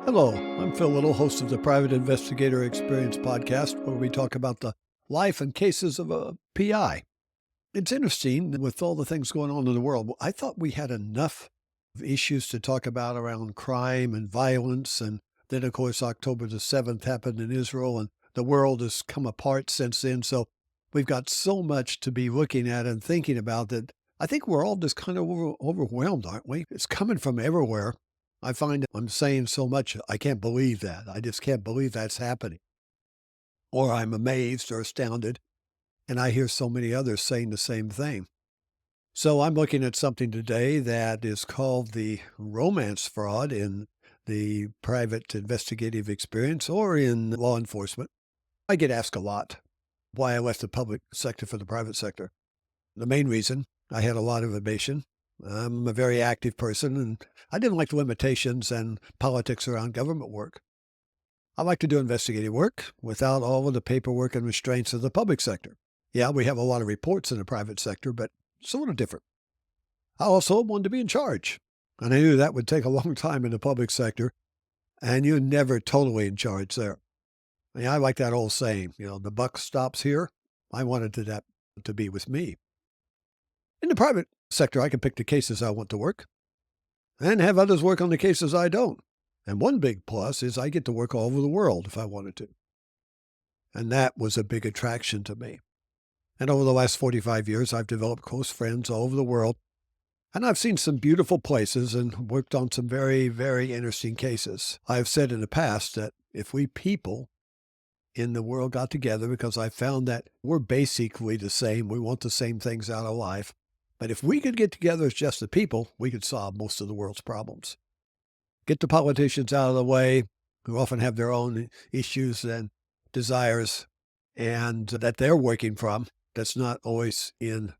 Hello, I'm Phil Little, host of the Private Investigator Experience podcast, where we talk about the life and cases of a PI. It's interesting with all the things going on in the world. I thought we had enough issues to talk about around crime and violence. And then, of course, October the 7th happened in Israel, and the world has come apart since then. So we've got so much to be looking at and thinking about that I think we're all just kind of overwhelmed, aren't we? It's coming from everywhere. I find I'm saying so much, I can't believe that. I just can't believe that's happening. Or I'm amazed or astounded, and I hear so many others saying the same thing. So I'm looking at something today that is called the romance fraud in the private investigative experience or in law enforcement. I get asked a lot why I left the public sector for the private sector. The main reason, I had a lot of ambition. I'm a very active person, and I didn't like the limitations and politics around government work. I like to do investigative work without all of the paperwork and restraints of the public sector. Yeah, we have a lot of reports in the private sector, but sort of different. I also wanted to be in charge, and I knew that would take a long time in the public sector, and you're never totally in charge there. I like that old saying, the buck stops here. I wanted that to be with me. In the private sector, I can pick the cases I want to work and have others work on the cases I don't. And one big plus is I get to work all over the world if I wanted to. And that was a big attraction to me. And over the last 45 years, I've developed close friends all over the world. And I've seen some beautiful places and worked on some very, very interesting cases. I've said in the past that if we people in the world got together, because I found that we're basically the same, we want the same things out of life. But if we could get together as just the people, we could solve most of the world's problems. Get the politicians out of the way, who often have their own issues and desires, and that they're working from, that's not always in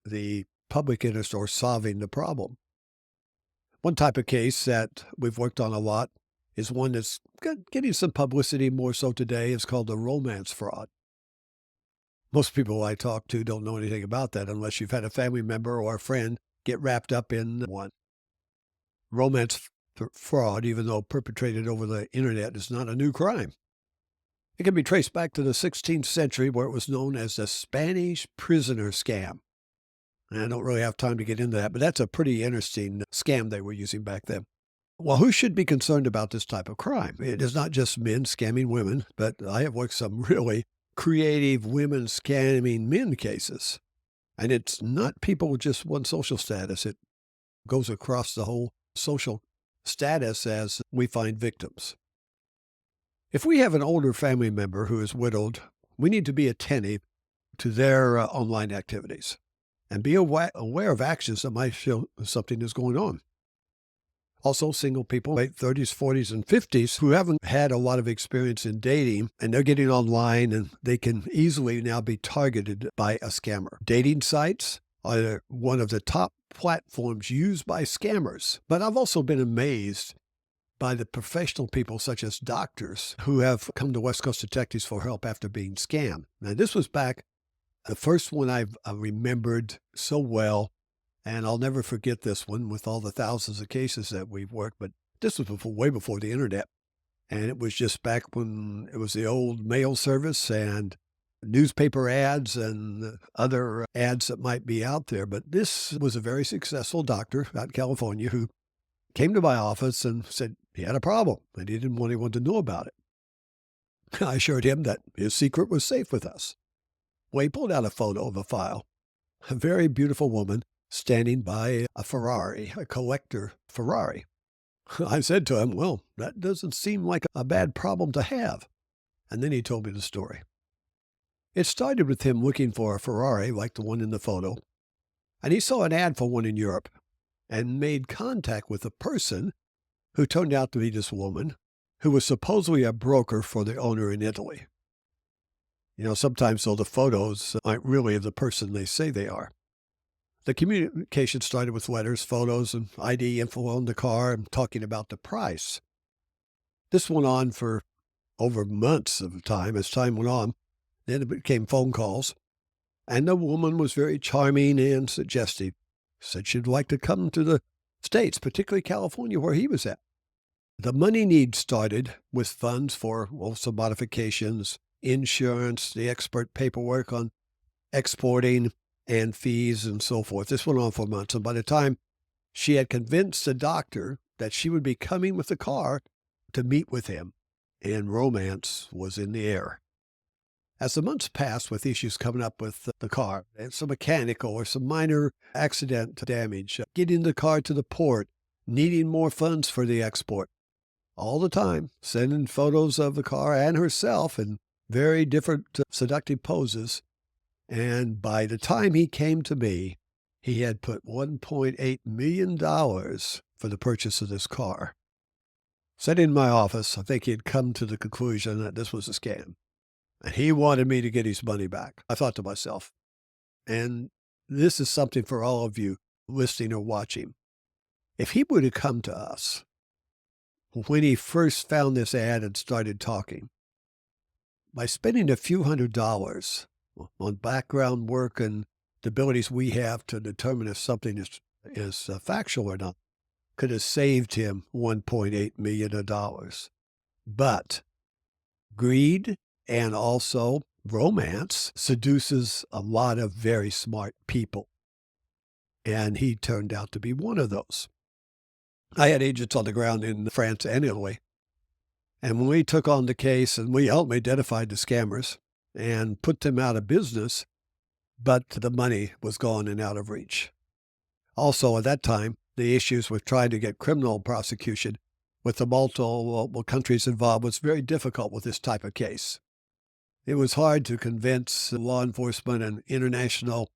the public interest or solving the problem. One type of case that we've worked on a lot is one that's getting some publicity more so today. It's called the romance fraud. Most people I talk to don't know anything about that unless you've had a family member or a friend get wrapped up in one. Romance fraud, even though perpetrated over the internet, is not a new crime. It can be traced back to the 16th century, where it was known as the Spanish prisoner scam. And I don't really have time to get into that, but that's a pretty interesting scam they were using back then. Well, who should be concerned about this type of crime? It is not just men scamming women, but I have worked some really creative women scamming men cases. And it's not people with just one social status. It goes across the whole social status as we find victims. If we have an older family member who is widowed, we need to be attentive to their online activities and be aware of actions that might show something is going on. Also, single people, late 30s, 40s, and 50s, who haven't had a lot of experience in dating, and they're getting online, and they can easily now be targeted by a scammer. Dating sites are one of the top platforms used by scammers. But I've also been amazed by the professional people, such as doctors, who have come to West Coast Detectives for help after being scammed. Now, this was back, the first one I remembered so well. And I'll never forget this one with all the thousands of cases that we've worked. But this was way before the internet. And it was just back when it was the old mail service and newspaper ads and other ads that might be out there. But this was a very successful doctor out in California who came to my office and said he had a problem and he didn't want anyone to know about it. I assured him that his secret was safe with us. Well, he pulled out a photo of a file, a very beautiful woman standing by a Ferrari, a collector Ferrari. I said to him, well, that doesn't seem like a bad problem to have. And then he told me the story. It started with him looking for a Ferrari like the one in the photo, and he saw an ad for one in Europe and made contact with a person who turned out to be this woman who was supposedly a broker for the owner in Italy. Sometimes, though, the photos aren't really of the person they say they are. The communication started with letters, photos, and ID info on the car and talking about the price. This went on for over months of time. As time went on, then it became phone calls. And the woman was very charming and suggestive. Said she'd like to come to the States, particularly California, where he was at. The money need started with funds for, well, some modifications, insurance, the expert paperwork on exporting, and fees and so forth. This went on for months. And by the time she had convinced the doctor that she would be coming with the car to meet with him, and romance was in the air. As the months passed with issues coming up with the car, and some mechanical or some minor accident damage, getting the car to the port, needing more funds for the export, all the time sending photos of the car and herself in very different seductive poses. And by the time he came to me, he had put $1.8 million for the purchase of this car. Sitting in my office, I think he had come to the conclusion that this was a scam. And he wanted me to get his money back. I thought to myself, and this is something for all of you listening or watching. If he would have come to us when he first found this ad and started talking, by spending a few $100s on background work and the abilities we have to determine if something is factual or not, could have saved him $1.8 million. But greed and also romance seduces a lot of very smart people. And he turned out to be one of those. I had agents on the ground in France and Italy. And when we took on the case and we ultimately identified the scammers and put them out of business, but the money was gone and out of reach. Also, at that time, the issues with trying to get criminal prosecution with the multiple countries involved was very difficult with this type of case. It was hard to convince law enforcement and international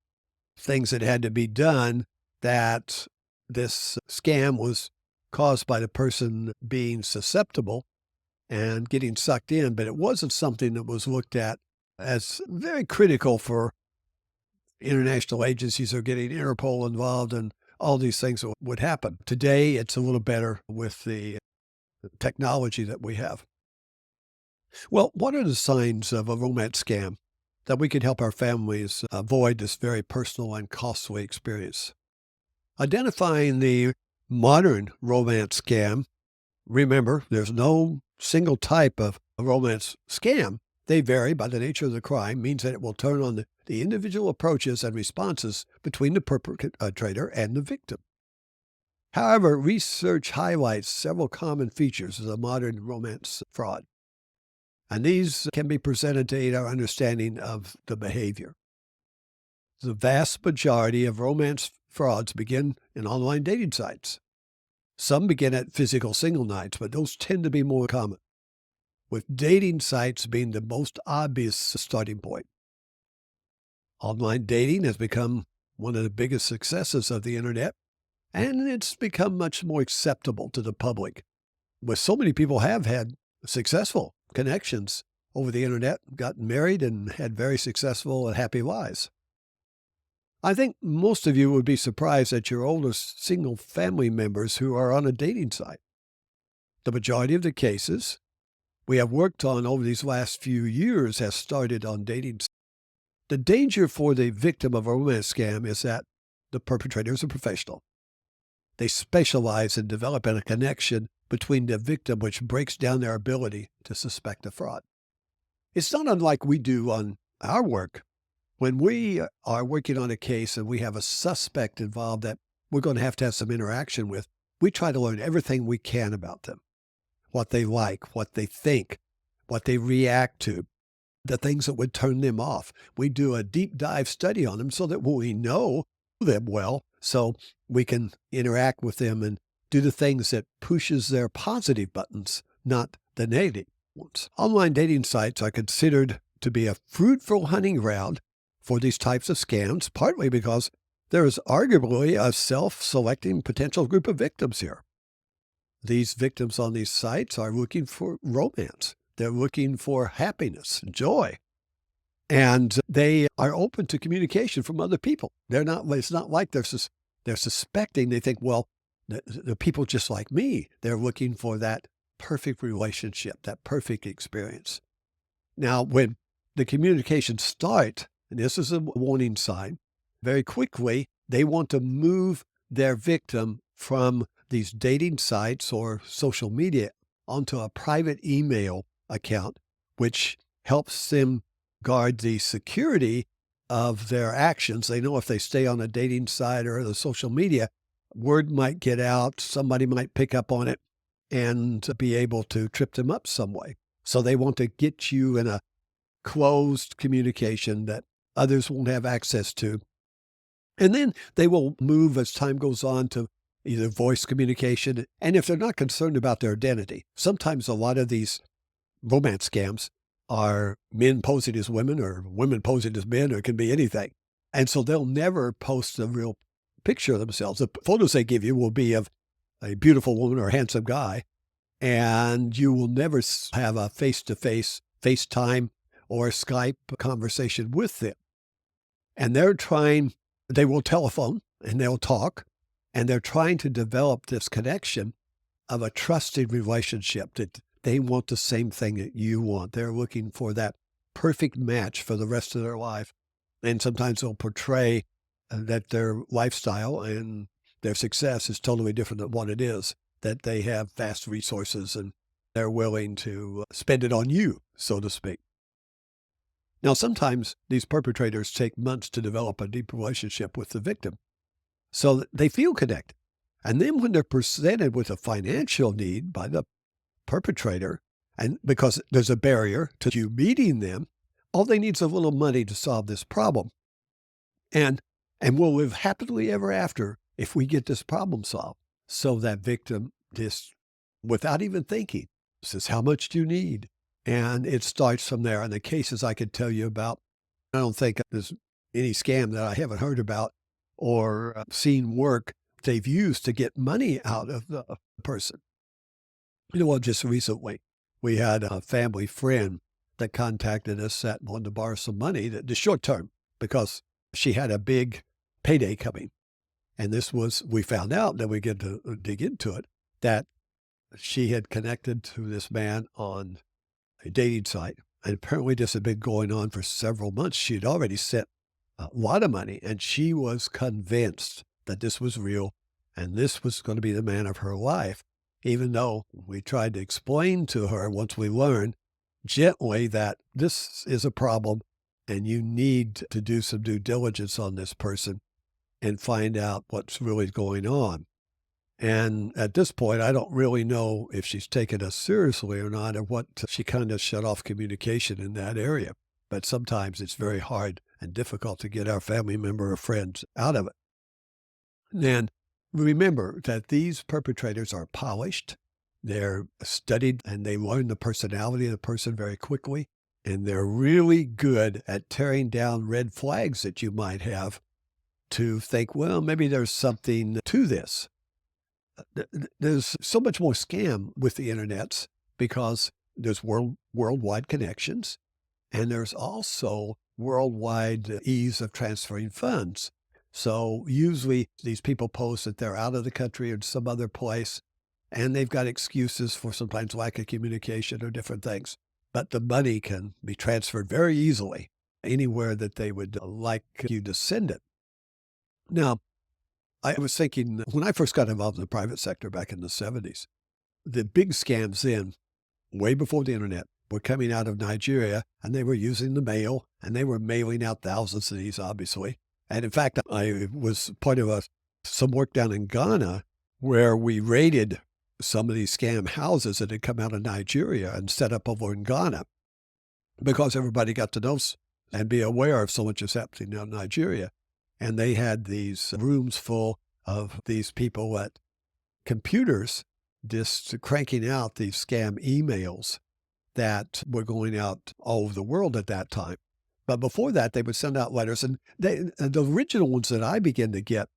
things that had to be done that this scam was caused by the person being susceptible and getting sucked in, but it wasn't something that was looked at as very critical for international agencies or getting Interpol involved and all these things that would happen. Today, it's a little better with the technology that we have. Well, what are the signs of a romance scam that we can help our families avoid this very personal and costly experience? Identifying the modern romance scam, remember, there's no single type of romance scam. They vary by the nature of the crime, means that it will turn on the individual approaches and responses between the perpetrator and the victim. However, research highlights several common features of the modern romance fraud, and these can be presented to aid our understanding of the behavior. The vast majority of romance frauds begin in online dating sites. Some begin at physical single nights, but those tend to be more common, with dating sites being the most obvious starting point. Online dating has become one of the biggest successes of the internet, and it's become much more acceptable to the public, with so many people have had successful connections over the internet, gotten married, and had very successful and happy lives. I think most of you would be surprised at your oldest single family members who are on a dating site. The majority of the cases we have worked on over these last few years has started on dating sites. The danger for the victim of a romance scam is that the perpetrator is a professional. They specialize in developing a connection between the victim which breaks down their ability to suspect a fraud. It's not unlike we do on our work. When we are working on a case and we have a suspect involved that we're going to have some interaction with, we try to learn everything we can about them, what they like, what they think, what they react to, the things that would turn them off. We do a deep dive study on them so that we know them well, so we can interact with them and do the things that pushes their positive buttons, not the negative ones. Online dating sites are considered to be a fruitful hunting ground for these types of scams, partly because there is arguably a self-selecting potential group of victims here. These victims on these sites are looking for romance. They're looking for happiness, joy, and they are open to communication from other people. It's not like they're suspecting. They think, well, the people just like me. They're looking for that perfect relationship, that perfect experience. Now, when the communications start, and this is a warning sign, very quickly, they want to move their victim from these dating sites or social media onto a private email account, which helps them guard the security of their actions. They know if they stay on a dating site or the social media, word might get out, somebody might pick up on it and be able to trip them up some way. So they want to get you in a closed communication that others won't have access to. And then they will move as time goes on to either voice communication. And if they're not concerned about their identity, sometimes a lot of these romance scams are men posing as women or women posing as men, or it can be anything. And so they'll never post a real picture of themselves. The photos they give you will be of a beautiful woman or a handsome guy, and you will never have a face-to-face, FaceTime or Skype conversation with them. And they will telephone and they'll talk, and they're trying to develop this connection of a trusted relationship that they want the same thing that you want. They're looking for that perfect match for the rest of their life. And sometimes they'll portray that their lifestyle and their success is totally different than what it is, that they have vast resources and they're willing to spend it on you, so to speak. Now, sometimes these perpetrators take months to develop a deep relationship with the victim, so that they feel connected. And then when they're presented with a financial need by the perpetrator, and because there's a barrier to you meeting them, all they need is a little money to solve this problem. And we'll live happily ever after if we get this problem solved. So that victim just, without even thinking, says, how much do you need? And it starts from there. And the cases I could tell you about, I don't think there's any scam that I haven't heard about or seen work they've used to get money out of the person. You know what, just recently, we had a family friend that contacted us that wanted to borrow some money, the short term, because she had a big payday coming. And we found out, then we get to dig into it, that she had connected to this man on a dating site. And apparently this had been going on for several months. She had already sent a lot of money, and she was convinced that this was real and this was going to be the man of her life, even though we tried to explain to her once we learned gently that this is a problem and you need to do some due diligence on this person and find out what's really going on. And at this point, I don't really know if she's taken us seriously or not, or what. She kind of shut off communication in that area. But sometimes it's very hard and difficult to get our family member or friends out of it. And remember that these perpetrators are polished. They're studied and they learn the personality of the person very quickly. And they're really good at tearing down red flags that you might have to think, well, maybe there's something to this. There's so much more scam with the internets because there's worldwide connections, and there's also worldwide ease of transferring funds. So usually these people post that they're out of the country or some other place, and they've got excuses for sometimes lack of communication or different things. But the money can be transferred very easily anywhere that they would like you to send it. Now, I was thinking, when I first got involved in the private sector back in the 70s, the big scams then, way before the internet, were coming out of Nigeria, and they were using the mail, and they were mailing out thousands of these, obviously. And in fact, I was part of some work down in Ghana where we raided some of these scam houses that had come out of Nigeria and set up over in Ghana, because everybody got to know and be aware of so much is happening in Nigeria. And they had these rooms full of these people at computers just cranking out these scam emails that were going out all over the world at that time. But before that, they would send out letters. And the original ones that I began to get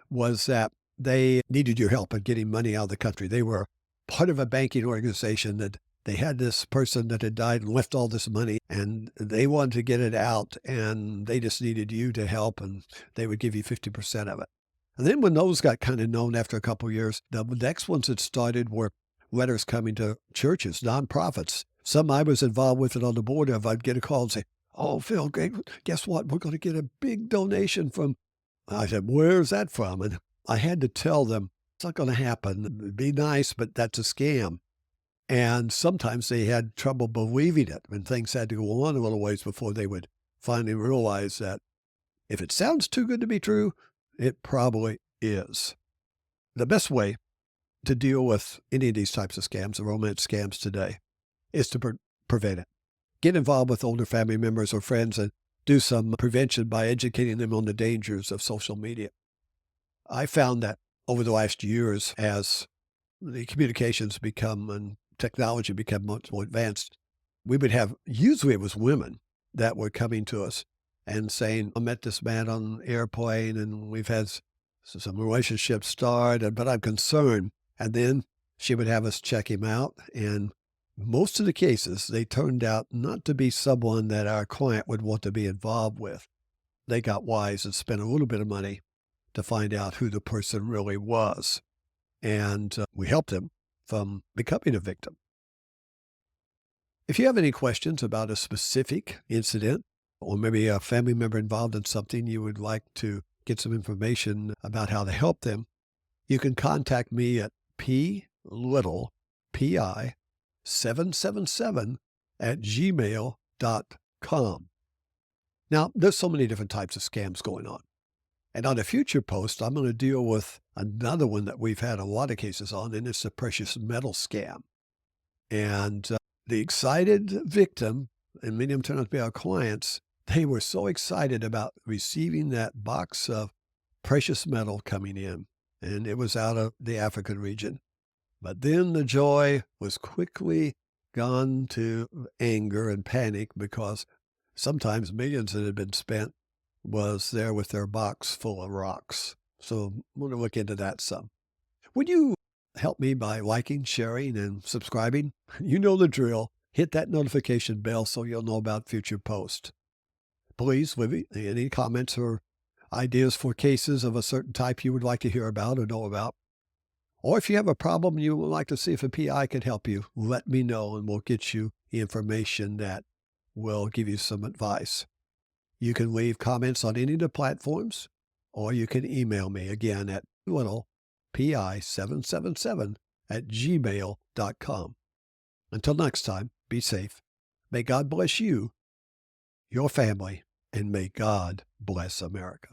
was that they needed your help in getting money out of the country. They were part of a banking organization that they had this person that had died and left all this money, and they wanted to get it out, and they just needed you to help, and they would give you 50% of it. And then when those got kind of known after a couple of years, the next ones that started were letters coming to churches, nonprofits. Some I was involved with it on the board of. I'd get a call and say, oh, Phil, guess what? We're going to get a big donation from. I said, where's that from? And I had to tell them It's not going to happen. It'd be nice, but that's a scam. And sometimes they had trouble believing it, and things had to go on a little ways before they would finally realize that if it sounds too good to be true, it probably is. The best way to deal with any of these types of scams, the romance scams today, is to prevent it. Get involved with older family members or friends and do some prevention by educating them on the dangers of social media. I found that over the last years, as the communications become and technology become much more advanced, we would have, usually it was women that were coming to us and saying, I met this man on an airplane and we've had some relationships start, but I'm concerned. And then she would have us check him out. And most of the cases, they turned out not to be someone that our client would want to be involved with. They got wise and spent a little bit of money to find out who the person really was. And we helped them from becoming a victim. If you have any questions about a specific incident, or maybe a family member involved in something you would like to get some information about how to help them, you can contact me at pi777@gmail.com. Now, there's so many different types of scams going on. And on a future post, I'm going to deal with another one that we've had a lot of cases on, and it's the precious metal scam. And the excited victim, and many of them turned out to be our clients, they were so excited about receiving that box of precious metal coming in. And it was out of the African region. But then the joy was quickly gone to anger and panic because sometimes millions that had been spent was there with their box full of rocks. So I'm going to look into that some. Would you help me by liking, sharing, and subscribing? You know the drill. Hit that notification bell so you'll know about future posts. Please leave me any comments or ideas for cases of a certain type you would like to hear about or know about. Or if you have a problem you would like to see if a PI can help you, let me know and we'll get you the information that will give you some advice. You can leave comments on any of the platforms, or you can email me again at pi777@gmail.com. Until next time, be safe. May God bless you, your family, and may God bless America.